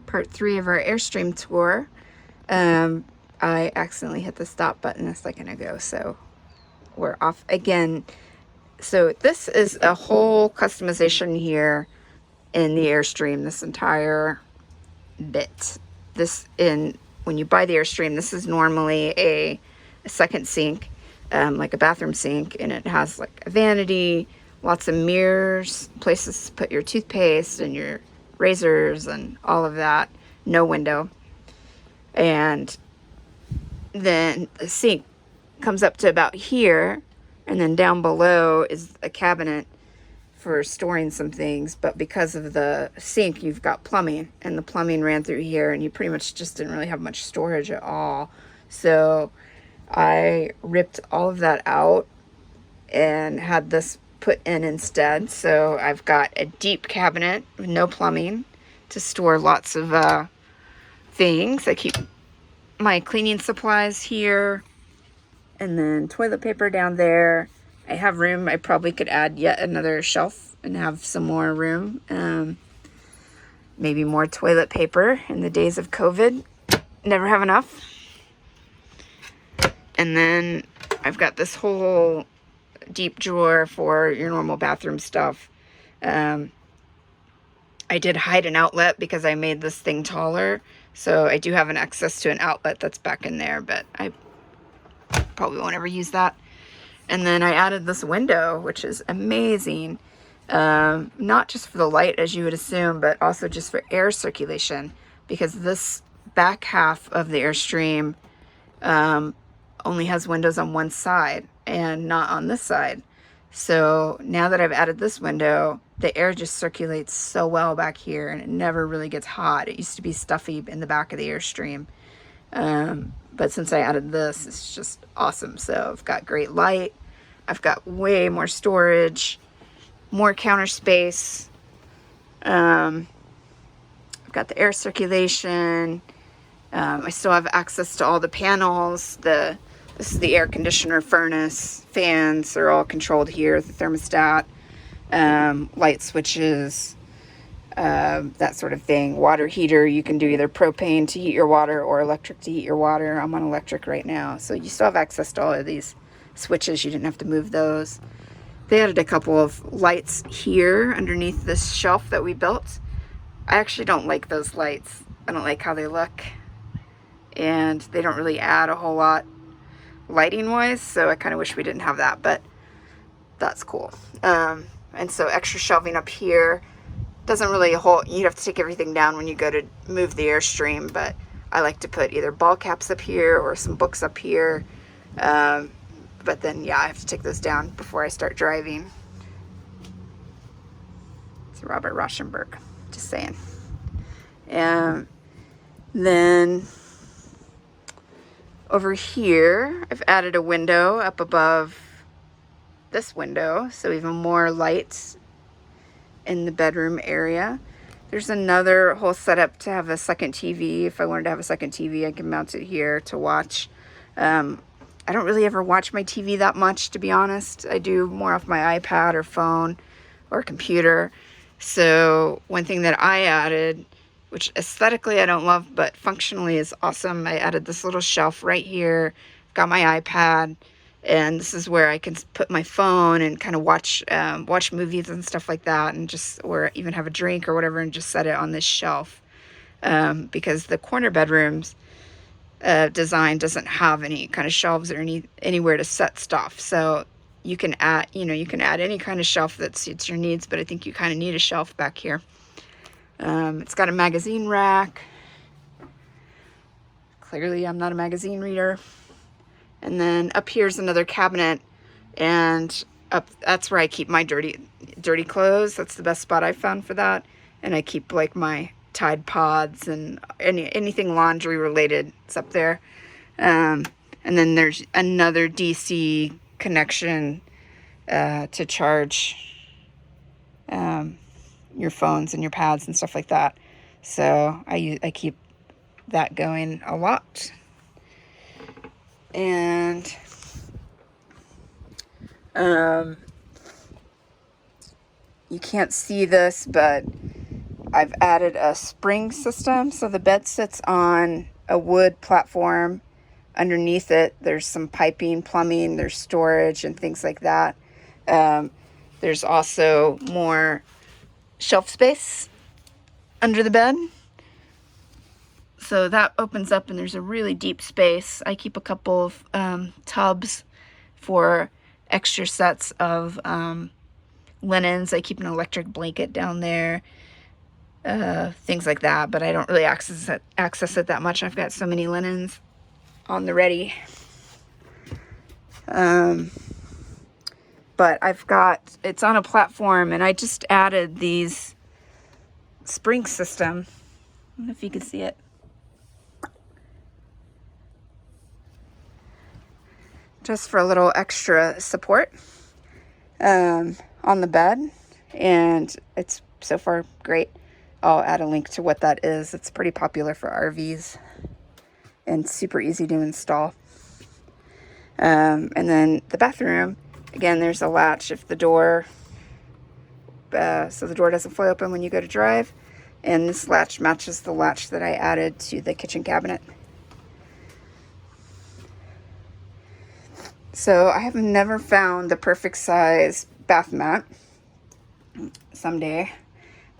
part 3 of our Airstream tour. I accidentally hit the stop button a second ago, so we're off again. So this is a whole customization here in the Airstream, this entire bit. When you buy the Airstream, this is normally a second sink, like a bathroom sink, and it has like a vanity, lots of mirrors, places to put your toothpaste and your razors and all of that. No window. And then the sink comes up to about here, and then down below is a cabinet for storing some things. But because of the sink, you've got plumbing, and the plumbing ran through here, and you pretty much just didn't really have much storage at all. So I ripped all of that out and had this put in instead. So I've got a deep cabinet with no plumbing to store lots of things. I keep my cleaning supplies here, and then toilet paper down there. I have room. I probably could add yet another shelf and have some more room. Maybe more toilet paper in the days of COVID. Never have enough. And then I've got this whole deep drawer for your normal bathroom stuff. I did hide an outlet because I made this thing taller. So I do have an access to an outlet that's back in there, but I probably won't ever use that. And then I added this window, which is amazing. Not just for the light, as you would assume, but also just for air circulation, because this back half of the Airstream only has windows on one side and not on this side. So now that I've added this window, the air just circulates so well back here, and it never really gets hot. It used to be stuffy in the back of the Airstream. But since I added this, it's just awesome. So I've got great light. I've got way more storage, more counter space. I've got the air circulation. I still have access to all the panels. This is the air conditioner, furnace, fans are all controlled here. The thermostat, light switches, that sort of thing. Water heater, you can do either propane to heat your water or electric to heat your water. I'm on electric right now, so you still have access to all of these switches. You didn't have to move those. They added a couple of lights here underneath this shelf that we built. I actually don't like those lights. I don't like how they look, and they don't really add a whole lot lighting wise, so I kind of wish we didn't have that, but that's cool. And so extra shelving up here. Doesn't really hold, you'd have to take everything down when you go to move the Airstream, but I like to put either ball caps up here or some books up here. But then, yeah, I have to take those down before I start driving. It's Robert Rauschenberg, just saying. Then over here, I've added a window up above this window, so even more light in the bedroom area. There's another whole setup to have a second TV. If I wanted to have a second TV, I can mount it here to watch. I don't really ever watch my TV that much, to be honest. I do more off my iPad or phone or computer. So one thing that I added, which aesthetically I don't love, but functionally is awesome, I added this little shelf right here. Got my iPad, and this is where I can put my phone and kind of watch movies and stuff like that, and just, or even have a drink or whatever, and just set it on this shelf. Because the corner bedrooms design doesn't have any kind of shelves or anywhere to set stuff. So you can add any kind of shelf that suits your needs, but I think you kind of need a shelf back here. It's got a magazine rack. Clearly I'm not a magazine reader. And then up here's another cabinet, and that's where I keep my dirty clothes. That's the best spot I've found for that. And I keep like my Tide Pods and anything laundry related. It's up there. And then there's another DC connection to charge your phones and your pads and stuff like that. So I keep that going a lot. And you can't see this, but I've added a spring system. So the bed sits on a wood platform. Underneath it, there's some piping, plumbing, there's storage and things like that. There's also more shelf space under the bed. So that opens up and there's a really deep space. I keep a couple of tubs for extra sets of linens. I keep an electric blanket down there, things like that, but I don't really access it that much. I've got so many linens on the ready. But it's on a platform, and I just added these spring system. I don't know if you can see it. Just for a little extra support on the bed, and it's so far great. I'll add a link to what that is. It's pretty popular for RVs and super easy to install. And then the bathroom, again, there's a latch if the door, so the door doesn't fly open when you go to drive. And this latch matches the latch that I added to the kitchen cabinet. So I have never found the perfect size bath mat. Someday.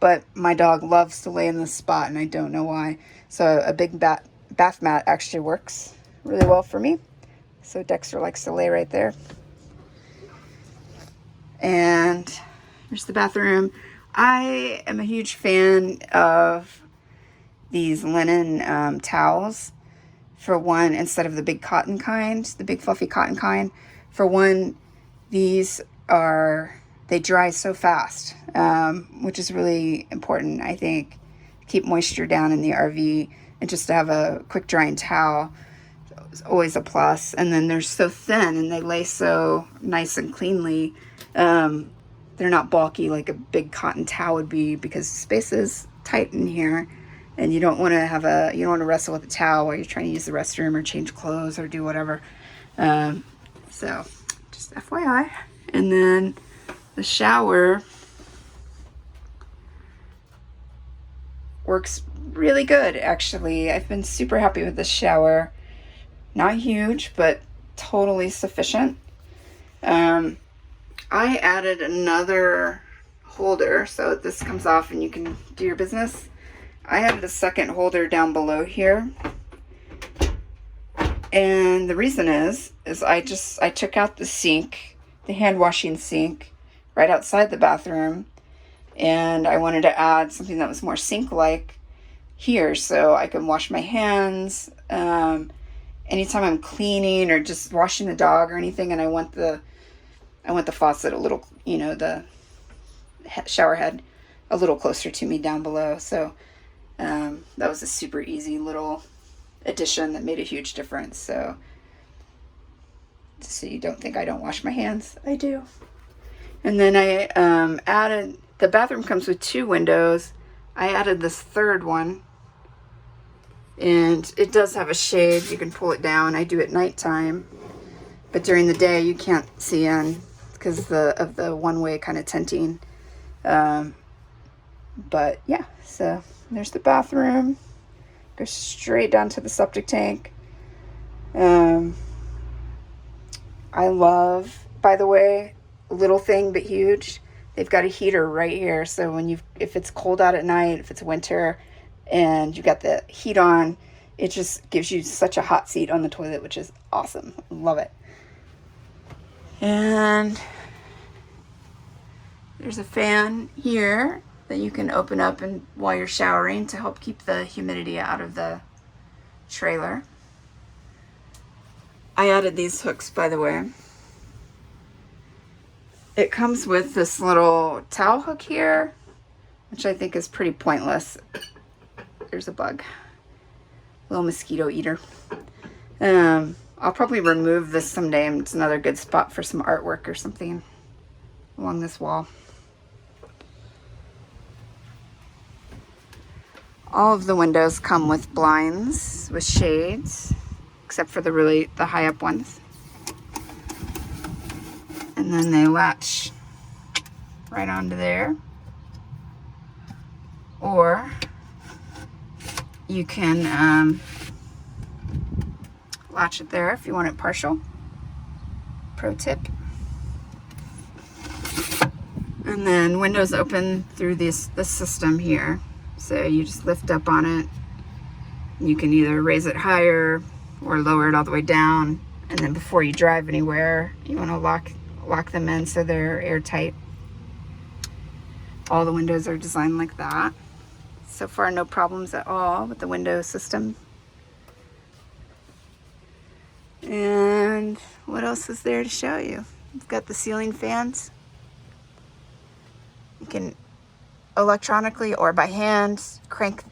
But my dog loves to lay in this spot, and I don't know why. So a big bath mat actually works really well for me. So Dexter likes to lay right there. And here's the bathroom. I am a huge fan of these linen towels. For one, instead of the big cotton kind, the big fluffy cotton kind. For one, they dry so fast, which is really important, I think. Keep moisture down in the RV, and just to have a quick drying towel is always a plus. And then they're so thin and they lay so nice and cleanly. They're not bulky like a big cotton towel would be, because space is tight in here. And you don't want to wrestle with a towel while you're trying to use the restroom or change clothes or do whatever. So just FYI. And then the shower works really good, actually. I've been super happy with this shower. Not huge, but totally sufficient. I added another holder, so this comes off and you can do your business. I added a second holder down below here. And the reason is I took out the sink, the hand washing sink, right outside the bathroom. And I wanted to add something that was more sink-like here, so I can wash my hands anytime I'm cleaning or just washing the dog or anything. And I want the faucet a little, the shower head a little closer to me down below. So that was a super easy little addition that made a huge difference. So you don't think I don't wash my hands, I do. And then I added, the bathroom comes with 2 windows. I added this third one, and it does have a shade. You can pull it down. I do it nighttime, but during the day you can't see in because of the one-way kind of tinting. But yeah, so there's the bathroom. Goes straight down to the septic tank. I love, by the way, little thing but huge, they've got a heater right here. So if it's cold out at night, if it's winter, and you got the heat on, it just gives you such a hot seat on the toilet, which is awesome. Love it. And there's a fan here that you can open up while you're showering to help keep the humidity out of the trailer. I added these hooks, by the way. It comes with this little towel hook here, which I think is pretty pointless. There's a bug. Little mosquito eater. I'll probably remove this someday, and it's another good spot for some artwork or something along this wall. All of the windows come with blinds with shades, except for the high up ones. And then they latch right onto there. or you can latch it there if you want it partial. Pro tip. And then windows open through this system here. So you just lift up on it. You can either raise it higher or lower it all the way down. And then before you drive anywhere, you want to lock them in so they're airtight. All the windows are designed like that. So far, no problems at all with the window system. And what else is there to show you? We've got the ceiling fans. You can electronically or by hand crank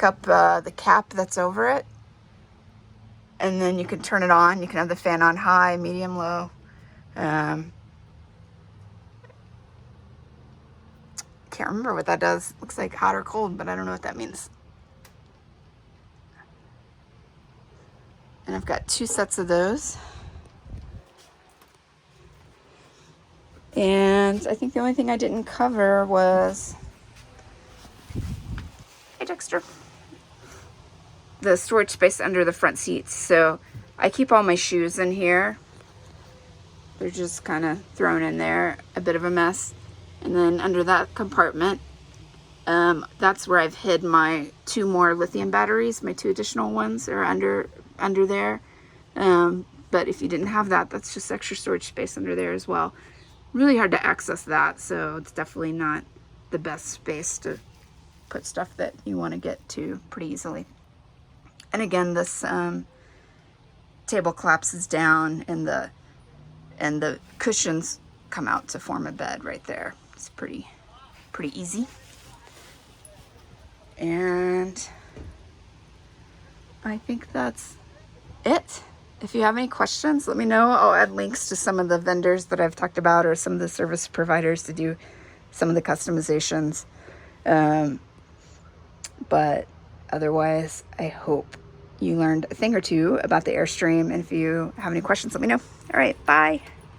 up the cap that's over it, and then you can turn it on. You can have the fan on high, medium, low. Can't remember what that does. Looks like hot or cold, but I don't know what that means. And I've got 2 sets of those. And I think the only thing I didn't cover was, hey Dexter, the storage space under the front seats. So I keep all my shoes in here. They're just kind of thrown in there, a bit of a mess. And then under that compartment, that's where I've hid my 2 more lithium batteries. My 2 additional ones are under there. But if you didn't have that, that's just extra storage space under there as well. Really hard to access that, so it's definitely not the best space to put stuff that you want to get to pretty easily. And again, this table collapses down, and the cushions come out to form a bed right there. It's pretty easy. And I think that's it. If you have any questions, let me know. I'll add links to some of the vendors that I've talked about, or some of the service providers to do some of the customizations. But otherwise, I hope you learned a thing or two about the Airstream. And if you have any questions, let me know. All right, bye.